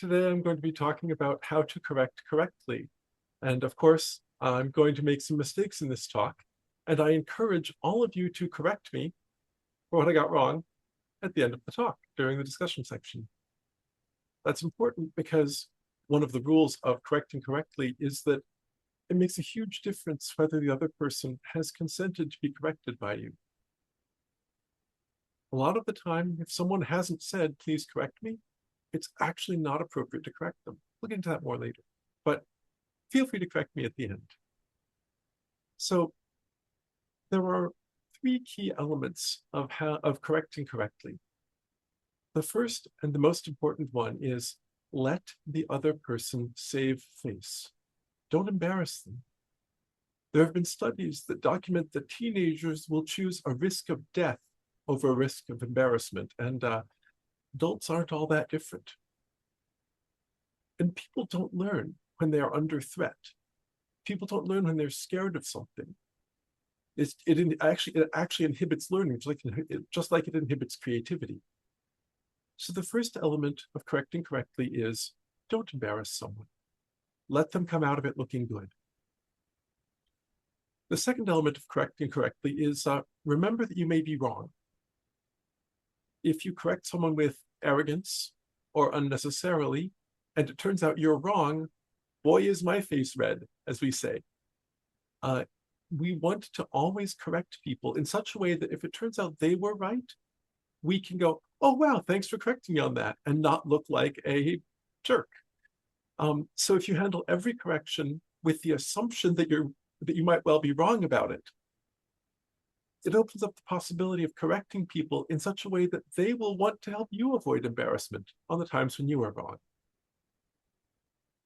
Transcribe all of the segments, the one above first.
Today I'm going to be talking about how to correct correctly. And of course, I'm going to make some mistakes in this talk, and I encourage all of you to correct me for what I got wrong at the end of the talk during the discussion section. That's important because one of the rules of correcting correctly is that it makes a huge difference whether the other person has consented to be corrected by you. A lot of the time, if someone hasn't said, please correct me, it's actually not appropriate to correct them. We'll get into that more later, but feel free to correct me at the end. So there are three key elements of correcting correctly. The first and the most important one is let the other person save face. Don't embarrass them. There have been studies that document that teenagers will choose a risk of death over a risk of embarrassment, and adults aren't all that different. And people don't learn when they are under threat. People don't learn when they're scared of something. It actually inhibits learning, just like it inhibits creativity. So the first element of correcting correctly is don't embarrass someone. Let them come out of it looking good. The second element of correcting correctly is remember that you may be wrong. If you correct someone with arrogance or unnecessarily, and it turns out you're wrong, boy, is my face red, as we say. We want to always correct people in such a way that if it turns out they were right, we can go, oh, wow, thanks for correcting me on that, and not look like a jerk. So if you handle every correction with the assumption that you might well be wrong about it, it opens up the possibility of correcting people in such a way that they will want to help you avoid embarrassment on the times when you are wrong.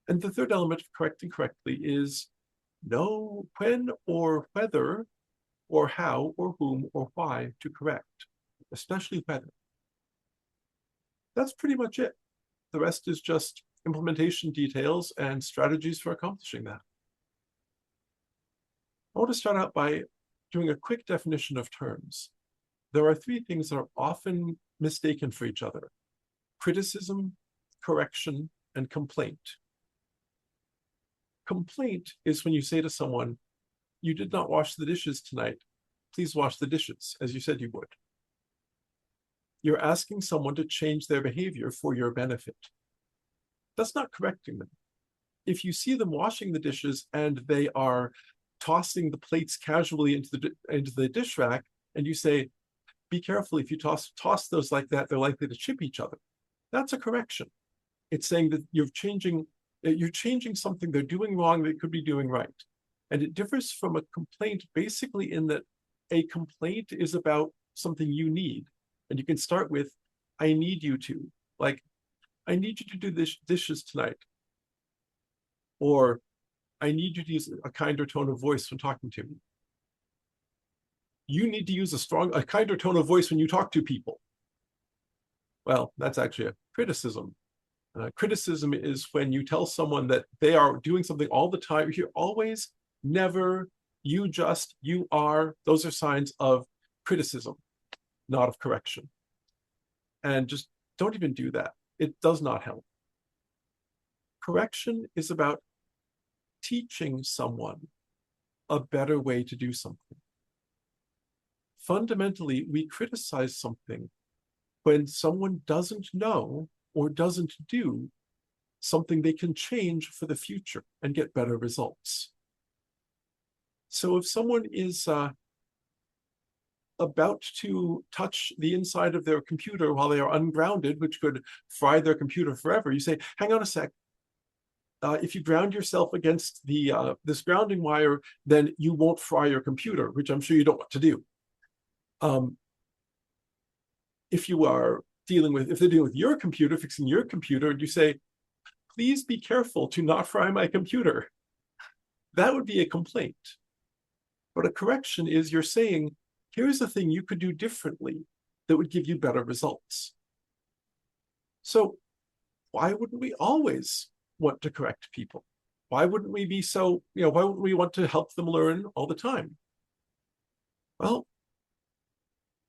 And the third element of correcting correctly is know when or whether or how or whom or why to correct, especially whether. That's pretty much it. The rest is just implementation details and strategies for accomplishing that. I want to start out by doing a quick definition of terms. There are three things that are often mistaken for each other: criticism, correction, and complaint. Complaint is when you say to someone, you did not wash the dishes tonight. Please wash the dishes, as you said you would. You're asking someone to change their behavior for your benefit. That's not correcting them. If you see them washing the dishes and they are tossing the plates casually into the dish rack, and you say, be careful, if you toss those like that, they're likely to chip each other. That's a correction. It's saying that you're changing something they're doing wrong they could be doing right. And it differs from a complaint basically in that a complaint is about something you need. And you can start with, I need you to. Like, I need you to do this dishes tonight. Or, I need you to use a kinder tone of voice when talking to me. You need to use a kinder tone of voice when you talk to people. Well, that's actually a criticism. Criticism is when you tell someone that they are doing something all the time. You hear always, never, you just, you are. Those are signs of criticism, not of correction. And just don't even do that. It does not help. Correction is about teaching someone a better way to do something. Fundamentally, we criticize something when someone doesn't know or doesn't do something they can change for the future and get better results. So if someone is about to touch the inside of their computer while they are ungrounded, which could fry their computer forever, you say, hang on a sec. If you ground yourself against this grounding wire, then you won't fry your computer, which I'm sure you don't want to do. If they're dealing with your computer, fixing your computer, and you say, please be careful to not fry my computer, that would be a complaint. But a correction is you're saying, here's a thing you could do differently that would give you better results. So why wouldn't we always want to correct people? Why wouldn't we be why wouldn't we want to help them learn all the time? Well,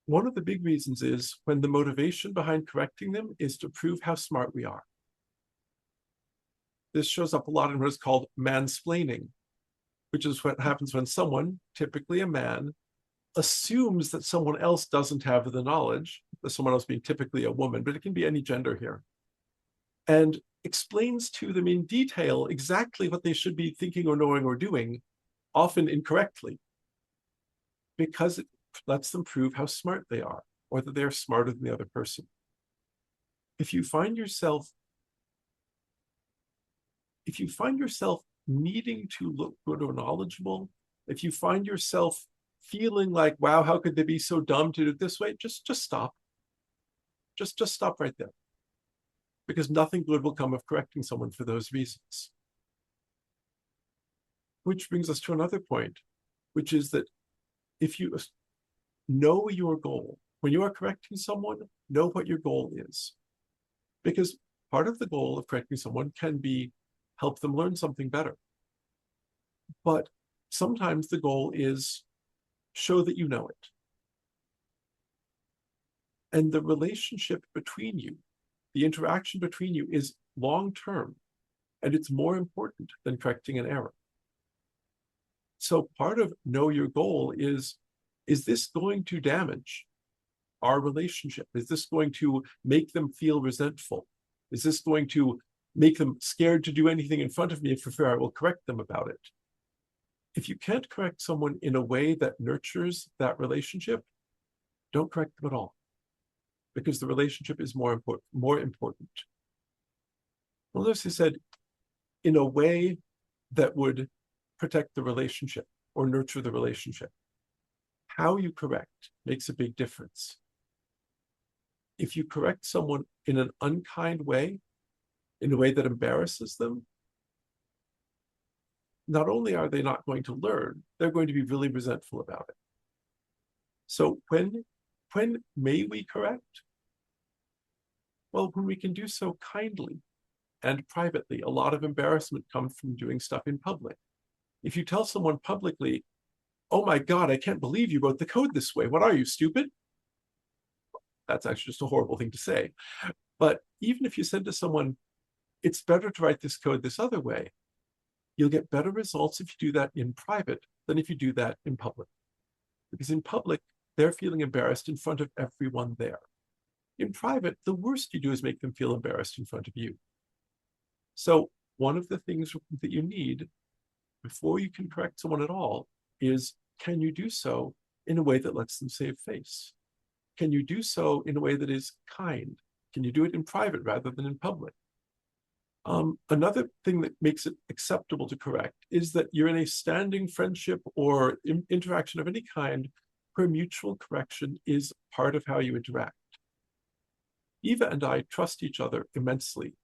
one of the big reasons is when the motivation behind correcting them is to prove how smart we are. This shows up a lot in what is called mansplaining, which is what happens when someone, typically a man, assumes that someone else doesn't have the knowledge, someone else being typically a woman, but it can be any gender here, and explains to them in detail exactly what they should be thinking or knowing or doing, often incorrectly, because it lets them prove how smart they are, or that they're smarter than the other person. If you find yourself needing to look good or knowledgeable, if you find yourself feeling like, wow, how could they be so dumb to do it this way? Just stop. Just stop right there. Because nothing good will come of correcting someone for those reasons. Which brings us to another point, which is that if you know your goal, when you are correcting someone, know what your goal is. Because part of the goal of correcting someone can be help them learn something better. But sometimes the goal is show that you know it. And the relationship between you, the interaction between you is long-term, and it's more important than correcting an error. So part of know your goal is this going to damage our relationship? Is this going to make them feel resentful? Is this going to make them scared to do anything in front of me for fear I will correct them about it? If you can't correct someone in a way that nurtures that relationship, don't correct them at all, because the relationship is more important. Notice he said, in a way that would protect the relationship or nurture the relationship. How you correct makes a big difference. If you correct someone in an unkind way, in a way that embarrasses them, not only are they not going to learn, they're going to be really resentful about it. So when may we correct? Well, when we can do so kindly and privately. A lot of embarrassment comes from doing stuff in public. If you tell someone publicly, oh my God, I can't believe you wrote the code this way. What are you, stupid? That's actually just a horrible thing to say. But even if you said to someone, it's better to write this code this other way, you'll get better results if you do that in private than if you do that in public. Because in public, they're feeling embarrassed in front of everyone there. In private, the worst you do is make them feel embarrassed in front of you. So one of the things that you need before you can correct someone at all is, can you do so in a way that lets them save face? Can you do so in a way that is kind? Can you do it in private rather than in public? Another thing that makes it acceptable to correct is that you're in a standing friendship or interaction of any kind where mutual correction is part of how you interact. Eva and I trust each other immensely.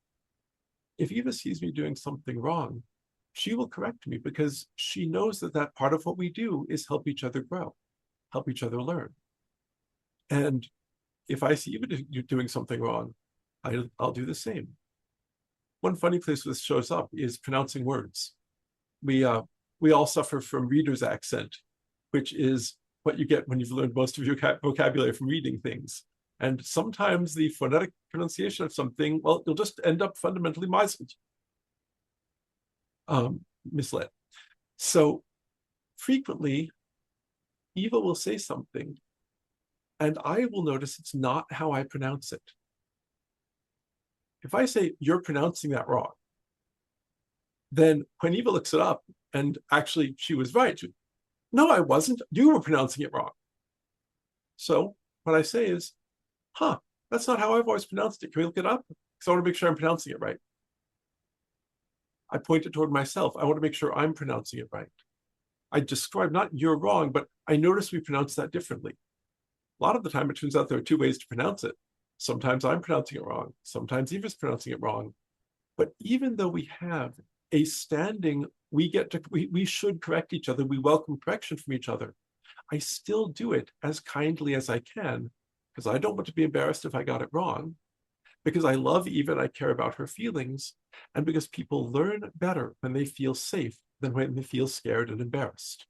If Eva sees me doing something wrong, she will correct me because she knows that part of what we do is help each other grow, help each other learn. And if I see Eva doing something wrong, I'll do the same. One funny place where this shows up is pronouncing words. We all suffer from reader's accent, which is what you get when you've learned most of your vocabulary from reading things. And sometimes the phonetic pronunciation of something, well, you'll just end up fundamentally misled. So frequently, Eva will say something, and I will notice it's not how I pronounce it. If I say, you're pronouncing that wrong, then when Eva looks it up, and actually she was right, no, I wasn't, you were pronouncing it wrong. So what I say is, that's not how I've always pronounced it. Can we look it up? Because I want to make sure I'm pronouncing it right. I point it toward myself. I want to make sure I'm pronouncing it right. I describe not you're wrong, but I notice we pronounce that differently. A lot of the time, it turns out there are two ways to pronounce it. Sometimes I'm pronouncing it wrong. Sometimes Eva's pronouncing it wrong. But even though we have a standing, we should correct each other. We welcome correction from each other. I still do it as kindly as I can because I don't want to be embarrassed if I got it wrong, because I love Eva and I care about her feelings, and because people learn better when they feel safe than when they feel scared and embarrassed.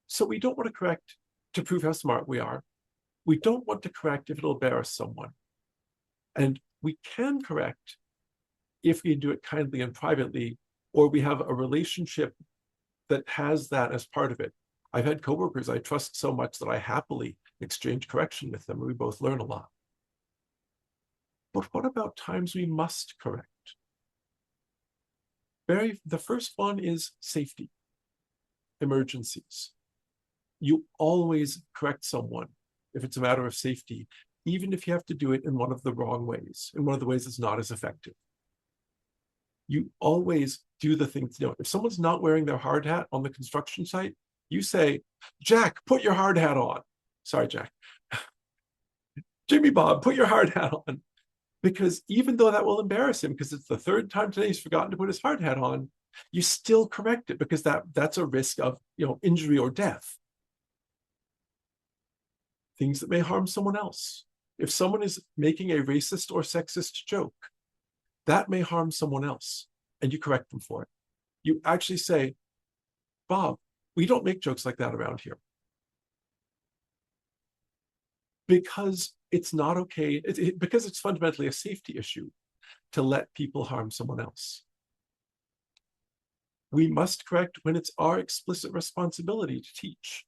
So we don't want to correct to prove how smart we are. We don't want to correct if it'll embarrass someone. And We can correct if we do it kindly and privately, or we have a relationship that has that as part of it. I've had coworkers I trust so much that I happily exchange correction with them, and we both learn a lot. But what about times we must correct? The first one is safety, emergencies. You always correct someone if it's a matter of safety, even if you have to do it in one of the wrong ways, in one of the ways that's not as effective. You always do the thing to know. If someone's not wearing their hard hat on the construction site, you say, Jack, put your hard hat on. Sorry, Jack. Jimmy Bob, put your hard hat on. Because even though that will embarrass him, because it's the third time today he's forgotten to put his hard hat on, you still correct it because that's a risk of injury or death. Things that may harm someone else. If someone is making a racist or sexist joke, that may harm someone else, and you correct them for it. You actually say, Bob, we don't make jokes like that around here. Because it's not okay, because it's fundamentally a safety issue to let people harm someone else. We must correct when it's our explicit responsibility to teach.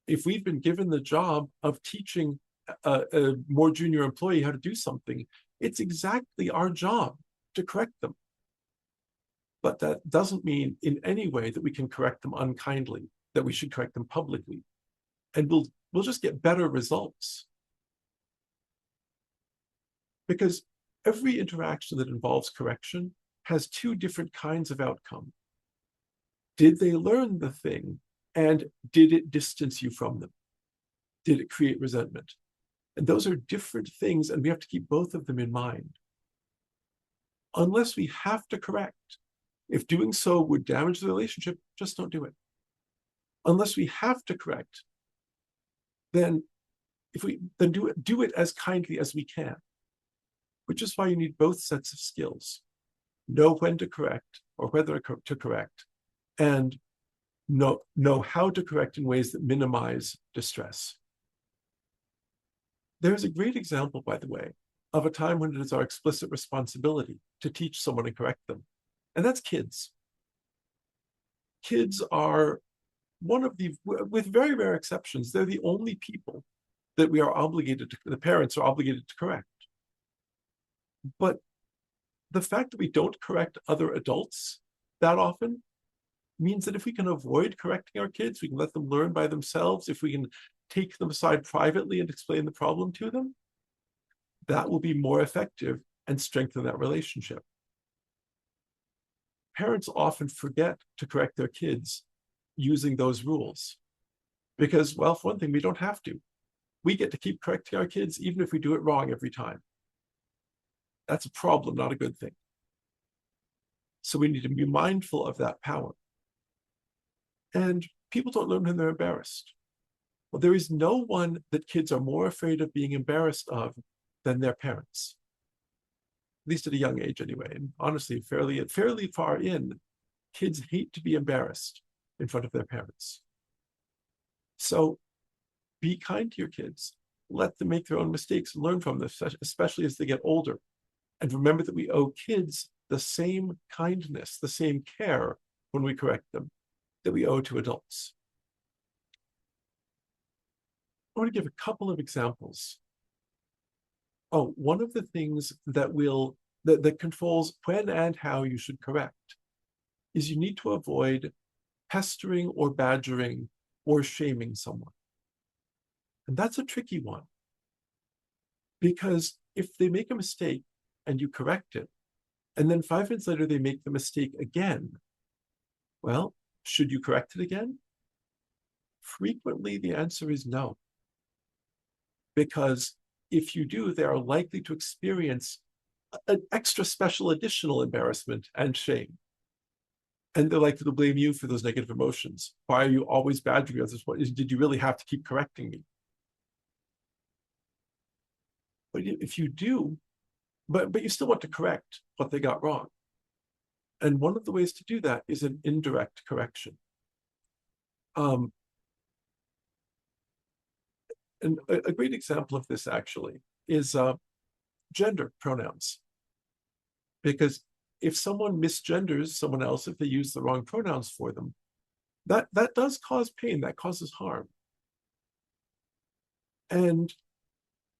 If we've been given the job of teaching a more junior employee how to do something, it's exactly our job to correct them. But that doesn't mean in any way that we can correct them unkindly, that we should correct them publicly. And we'll just get better results. Because every interaction that involves correction has two different kinds of outcome. Did they learn the thing, and did it distance you from them? Did it create resentment? And those are different things, and we have to keep both of them in mind. Unless we have to correct, if doing so would damage the relationship, just don't do it. Unless we have to correct, then do it as kindly as we can, which is why you need both sets of skills. Know when to correct or whether to correct, and know how to correct in ways that minimize distress. There's a great example, by the way, of a time when it is our explicit responsibility to teach someone and correct them, and that's kids. Kids are one of with very rare exceptions, they're the only people that we are obligated to, the parents are obligated to correct. But the fact that we don't correct other adults that often means that if we can avoid correcting our kids, we can let them learn by themselves, if we can take them aside privately and explain the problem to them, that will be more effective and strengthen that relationship. Parents often forget to correct their kids using those rules because, well, for one thing, we don't have to. We get to keep correcting our kids even if we do it wrong every time. That's a problem, not a good thing. So we need to be mindful of that power. And people don't learn when they're embarrassed. Well, there is no one that kids are more afraid of being embarrassed of than their parents, at least at a young age anyway. And honestly, fairly far in, kids hate to be embarrassed in front of their parents. So be kind to your kids. Let them make their own mistakes and learn from them, especially as they get older. And remember that we owe kids the same kindness, the same care when we correct them that we owe to adults. I want to give a couple of examples. Oh, one of the things that controls when and how you should correct is you need to avoid pestering or badgering or shaming someone. And that's a tricky one. Because if they make a mistake and you correct it, and then 5 minutes later they make the mistake again, well, should you correct it again? Frequently, the answer is no. Because if you do, they are likely to experience an extra special additional embarrassment and shame. And they're likely to blame you for those negative emotions. Why are you always badgering me at this point? Did you really have to keep correcting me? But if you do, but you still want to correct what they got wrong. And one of the ways to do that is an indirect correction. And a great example of this actually is gender pronouns. Because if someone misgenders someone else, if they use the wrong pronouns for them, that does cause pain, that causes harm. And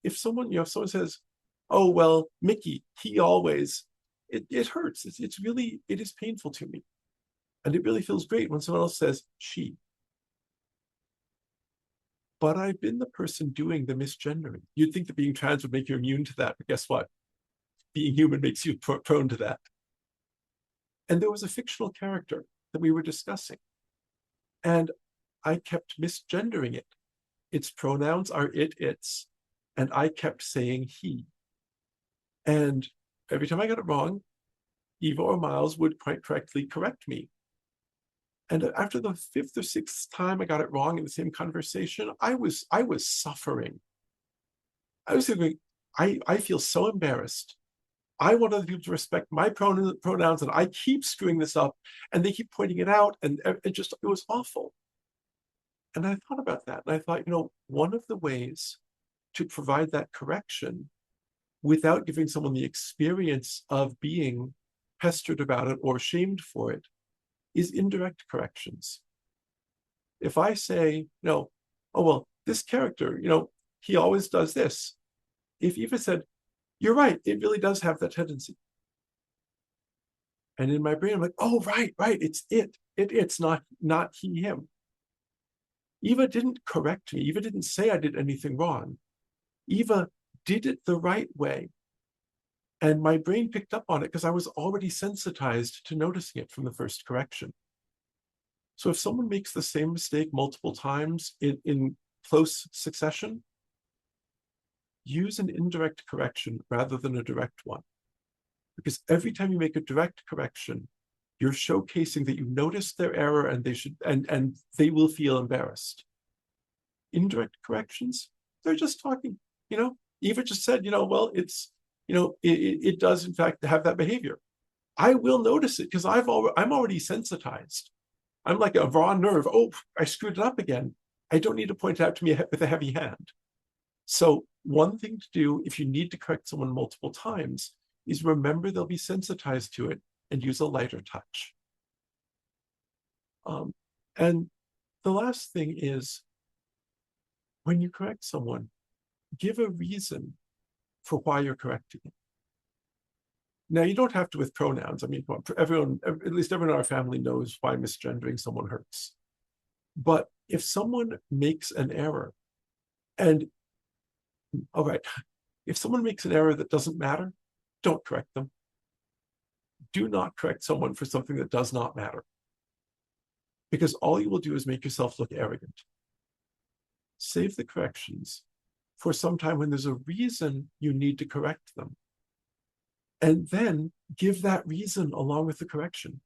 if someone, if someone says, oh, well, Mickey, he always, it hurts. It's really, it is painful to me. And it really feels great when someone else says she. But I've been the person doing the misgendering. You'd think that being trans would make you immune to that, but guess what? Being human makes you prone to that. And there was a fictional character that we were discussing, and I kept misgendering it. Its pronouns are it, its, and I kept saying he. And every time I got it wrong, Eva or Miles would quite correctly correct me. And after the 5th or 6th time I got it wrong in the same conversation, I was suffering. I was thinking, I feel so embarrassed. I want other people to respect my pronouns, and I keep screwing this up, and they keep pointing it out, and it was awful. And I thought about that, and I thought, one of the ways to provide that correction without giving someone the experience of being pestered about it or shamed for it is indirect corrections. If I say, oh, well, this character, he always does this. If Eva said, you're right, it really does have that tendency. And in my brain, I'm like, oh, right, it's it's not he, him. Eva didn't correct me. Eva didn't say I did anything wrong. Eva did it the right way. And my brain picked up on it because I was already sensitized to noticing it from the first correction. So if someone makes the same mistake multiple times in close succession, use an indirect correction rather than a direct one. Because every time you make a direct correction, you're showcasing that you noticed their error, and they will feel embarrassed. Indirect corrections, they're just talking, Eva just said, well, it's, it does in fact have that behavior. I will notice it because I'm already sensitized. I'm like a raw nerve. Oh, I screwed it up again. I don't need to point it out to me with a heavy hand. So one thing to do if you need to correct someone multiple times is remember they'll be sensitized to it and use a lighter touch. And the last thing is, when you correct someone, give a reason for why you're correcting it. Now, you don't have to with pronouns. I mean, everyone, at least everyone in our family knows why misgendering someone hurts. But if someone makes an error, and all right, if someone makes an error that doesn't matter, don't correct them. Do not correct someone for something that does not matter, because all you will do is make yourself look arrogant. Save the corrections for some time when there's a reason you need to correct them, and then give that reason along with the correction.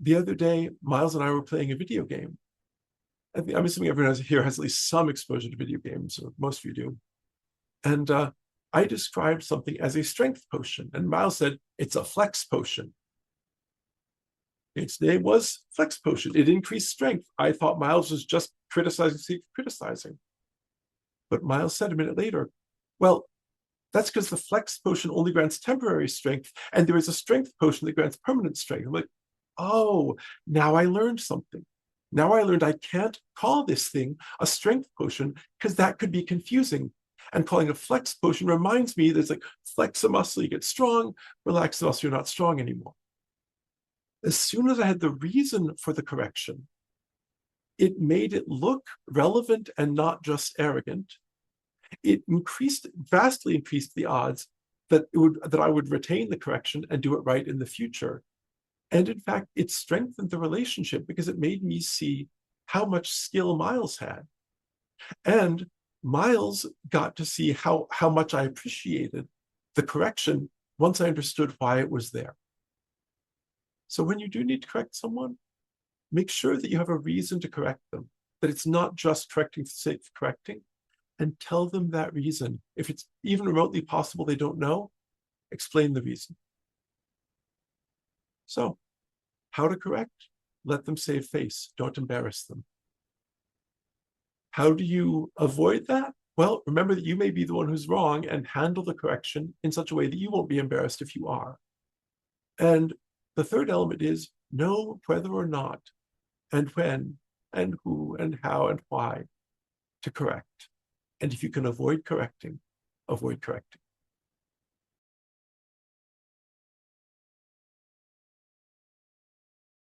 The other day, Miles and I were playing a video game. I'm assuming everyone here has at least some exposure to video games, or most of you do. And I described something as a strength potion, and Miles said, it's a flex potion. Its name was Flex Potion. It increased strength. I thought Miles was just criticizing. But Miles said a minute later, well, that's because the Flex Potion only grants temporary strength, and there is a strength potion that grants permanent strength. I'm like, oh, now I learned something. Now I learned I can't call this thing a strength potion because that could be confusing. And calling a flex potion reminds me there's like flex a muscle, you get strong, relax the muscle, you're not strong anymore. As soon as I had the reason for the correction, it made it look relevant and not just arrogant. It vastly increased the odds that I would retain the correction and do it right in the future. And in fact, it strengthened the relationship because it made me see how much skill Miles had. And Miles got to see how much I appreciated the correction once I understood why it was there. So when you do need to correct someone, make sure that you have a reason to correct them, that it's not just correcting for the sake of correcting, and tell them that reason. If it's even remotely possible they don't know, explain the reason. So, how to correct? Let them save face. Don't embarrass them. How do you avoid that? Well, remember that you may be the one who's wrong and handle the correction in such a way that you won't be embarrassed if you are. And the third element is know whether or not, and when, and who, and how, and why to correct. And if you can avoid correcting, avoid correcting.